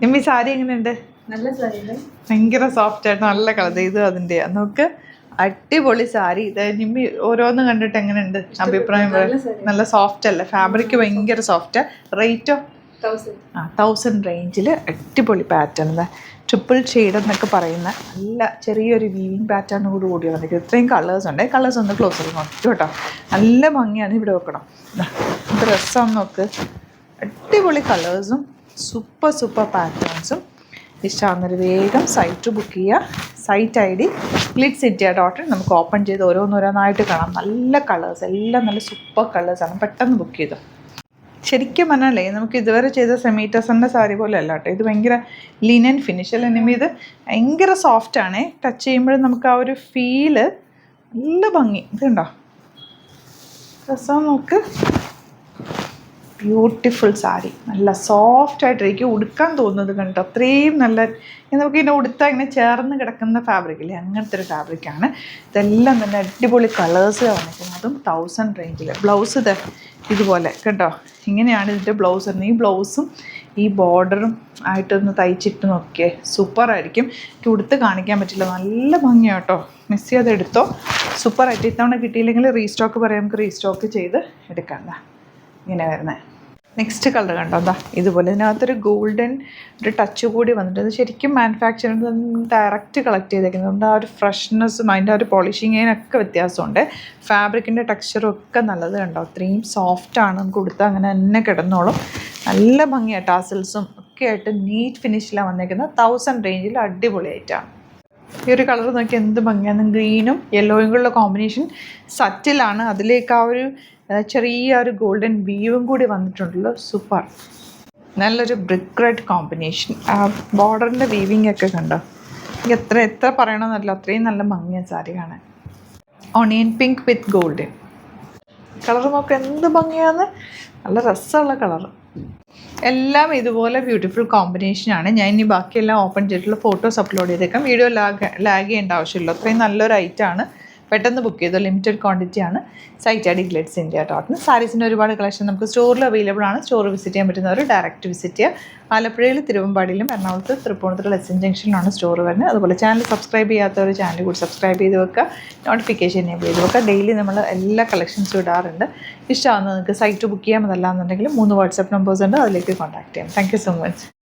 നിമ്മി സാരി എങ്ങനെയുണ്ട്? നല്ല സാരി, ഭയങ്കര സോഫ്റ്റ് ആയിട്ട് നല്ല കളർ. ഇത് അതിന്റെ നമുക്ക് അടിപൊളി സാരി. ഇത് നിമ്മി ഓരോന്ന് കണ്ടിട്ട് എങ്ങനെയുണ്ട് അഭിപ്രായം? നല്ല സോഫ്റ്റ് അല്ലേ? ഫാബ്രിക് ഭയങ്കര സോഫ്റ്റ്. റേറ്റോ? 1000 റേഞ്ചിൽ അടിപൊളി പാറ്റേൺ. ട്രിപ്പിൾ ഷെയ്ഡ് എന്നൊക്കെ പറയുന്ന നല്ല ചെറിയൊരു വീവിങ് പാറ്റേൺ കൂടി വന്നിരിക്കും. ഇത്രയും കളേഴ്സ് ഉണ്ട്. കളേഴ്സ് ഒന്ന് ക്ലോസ് നോക്കി കേട്ടോ. നല്ല ഭംഗിയാണ്. ഇവിടെ വെക്കണം. ഇത് രസമാണെന്ന് നോക്ക്. അടിപൊളി കളേഴ്സും സൂപ്പർ പാറ്റേൺസും. ഇഷ്ടമാകുന്നൊരു വേഗം സൈറ്റ് ബുക്ക് ചെയ്യുക. Site ID glitzindia.in. നമുക്ക് ഓപ്പൺ ചെയ്ത് ഓരോന്നോരോന്നായിട്ട് കാണാം. നല്ല കളേഴ്സ്, എല്ലാം നല്ല സൂപ്പർ കളേഴ്സാണ്. പെട്ടെന്ന് ബുക്ക് ചെയ്തു. ശരിക്കും പറഞ്ഞാലേ നമുക്ക് ഇതുവരെ ചെയ്ത സെമി ടസറിൻ്റെ സാരി പോലെ അല്ല കേട്ടോ. ഇത് ഭയങ്കര ലിനൻ ഫിനിഷ് അല്ല നിമ്മി? ഇത് ഭയങ്കര സോഫ്റ്റാണ്. ടച്ച് ചെയ്യുമ്പോഴും നമുക്ക് ആ ഒരു ഫീല് നല്ല ഭംഗി. ഇതുണ്ടോ രസം നോക്ക്. ബ്യൂട്ടിഫുൾ സാരി. നല്ല സോഫ്റ്റായിട്ടിരിക്കും. ഉടുക്കാൻ തോന്നുന്നത് കണ്ടോ. അത്രയും നല്ല നമുക്ക് ഇതിനെ ഉടുത്താൽ ഇങ്ങനെ ചേർന്ന് കിടക്കുന്ന ഫാബ്രിക് ഇല്ലേ, അങ്ങനത്തെ ഒരു ഫാബ്രിക്കാണ്. ഇതെല്ലാം തന്നെ അടിപൊളി കളേഴ്സ് വന്നിരിക്കുന്നത്. അതും 1000 റേഞ്ചിൽ. ബ്ലൗസ് ഇതുപോലെ കേട്ടോ. ഇങ്ങനെയാണ് ഇതിൻ്റെ ബ്ലൗസ് വരുന്നത്. ഈ ബ്ലൗസും ഈ ബോർഡറും ആയിട്ടൊന്ന് തയ്ച്ചിട്ട് നോക്കിയേ, സൂപ്പറായിരിക്കും. എനിക്ക് ഉടുത്ത് കാണിക്കാൻ പറ്റില്ല. നല്ല ഭംഗിയാണ് കേട്ടോ. മിസ് ചെയ്യാതെ എടുത്തോ. സൂപ്പറായിട്ട്. ഇത്തവണ കിട്ടിയില്ലെങ്കിൽ റീസ്റ്റോക്ക് പറയാം, നമുക്ക് റീസ്റ്റോക്ക് ചെയ്ത് എടുക്കാം. ഇങ്ങനെ വരുന്നത്. നെക്സ്റ്റ് കളർ കണ്ടോ. ഇതുപോലെ ഇതിനകത്തൊരു ഗോൾഡൻ ഒരു ടച്ച് കൂടി വന്നിട്ട്. അത് ശരിക്കും മാനുഫാക്ചറിങ് ഡയറക്റ്റ് കളക്ട് ചെയ്തേക്കുന്നത് കൊണ്ട് ആ ഒരു ഫ്രഷ്നെസ്സും അതിൻ്റെ ആ ഒരു പോളിഷിങ്ങിനൊക്കെ വ്യത്യാസമുണ്ട്. ഫാബ്രിക്കിൻ്റെ ടെക്സ്ചറും ഒക്കെ നല്ലത് കണ്ടോ. അത്രയും സോഫ്റ്റാണ്. നമുക്ക് കൊടുത്താൽ അങ്ങനെ തന്നെ കിടന്നോളും. നല്ല ഭംഗിയാണ്. ടാസൽസും ഒക്കെ ആയിട്ട് നീറ്റ് ഫിനിഷിലാണ് വന്നേക്കുന്നത്. 1000 റേഞ്ചിൽ അടിപൊളിയായിട്ടാണ്. ഈ ഒരു കളർ നോക്കി എന്ത് ഭംഗിയാണ്. ഗ്രീനും യെല്ലോയും കൂടെയുള്ള കോമ്പിനേഷൻ സറ്റിലാണ്. അതിലേക്ക് ആ ഒരു ചെറിയ ഒരു ഗോൾഡൻ വീവും കൂടി വന്നിട്ടുണ്ടല്ലോ. സൂപ്പർ. നല്ലൊരു ബ്രിക്ക് റെഡ് കോമ്പിനേഷൻ. ആ ബോർഡറിൻ്റെ വീവിങ് ഒക്കെ കണ്ടോ. എനിക്ക് എത്ര പറയണമെന്നല്ല, അത്രയും നല്ല ഭംഗിയാണ് സാരി കാണാൻ. ഓണിയൻ പിങ്ക് വിത്ത് ഗോൾഡൻ കളർ നോക്കുക എന്ത് ഭംഗിയാണ്. നല്ല രസമുള്ള കളർ. എല്ലാം ഇതുപോലെ ബ്യൂട്ടിഫുൾ കോമ്പിനേഷനാണ്. ഞാൻ ഇനി ബാക്കിയെല്ലാം ഓപ്പൺ ചെയ്തിട്ടുള്ള ഫോട്ടോസ് അപ്ലോഡ് ചെയ്തേക്കാം. വീഡിയോ ലാഗ് ചെയ്യേണ്ട ആവശ്യമില്ല. അത്രയും നല്ലൊരു ഐറ്റമാണ്. പെട്ടെന്ന് ബുക്ക് ചെയ്തോ. ലിമിറ്റഡ് ക്വാണ്ടിറ്റിയാണ്. Site ID glitzindia.in. സാരീസിൻ്റെ ഒരുപാട് കളക്ഷൻ നമുക്ക് സ്റ്റോറിൽ അവൈലബിൾ ആണ്. സ്റ്റോർ വിസിറ്റ് ചെയ്യാൻ പറ്റുന്നവർ ഡയറക്റ്റ് വിസിറ്റ് ചെയ്യുക. ആലപ്പുഴയിൽ, തിരുവമ്പാടിയിലും, എറണാകുളത്ത്, തൃപ്പൂണിത്തുറ എസ് എൻ ജംഗ്ഷനിലാണ് സ്റ്റോർ വരുന്നത്. അതുപോലെ ചാനൽ സബ്സ്ക്രൈബ് ചെയ്യാത്തവർ ചാനൽ കൂടി സബ്സ്ക്രൈബ് ചെയ്ത് വെക്കുക. നോട്ടിഫിക്കേഷൻ എനേബിൾ ചെയ്ത് വെക്കുക. ഡെയിലി നമ്മൾ എല്ലാ കളക്ഷൻസും ഇടാറുണ്ട്. ഇഷ്ടമാകുന്നത് നിങ്ങൾക്ക് സൈറ്റ് ബുക്ക് ചെയ്യാം. അതല്ലാന്നുണ്ടെങ്കിൽ 3 വാട്സാപ്പ് നമ്പേഴ്സ് ഉണ്ട്, അതിലേക്ക് കോൺടാക്ട് ചെയ്യാം. Thank you so much.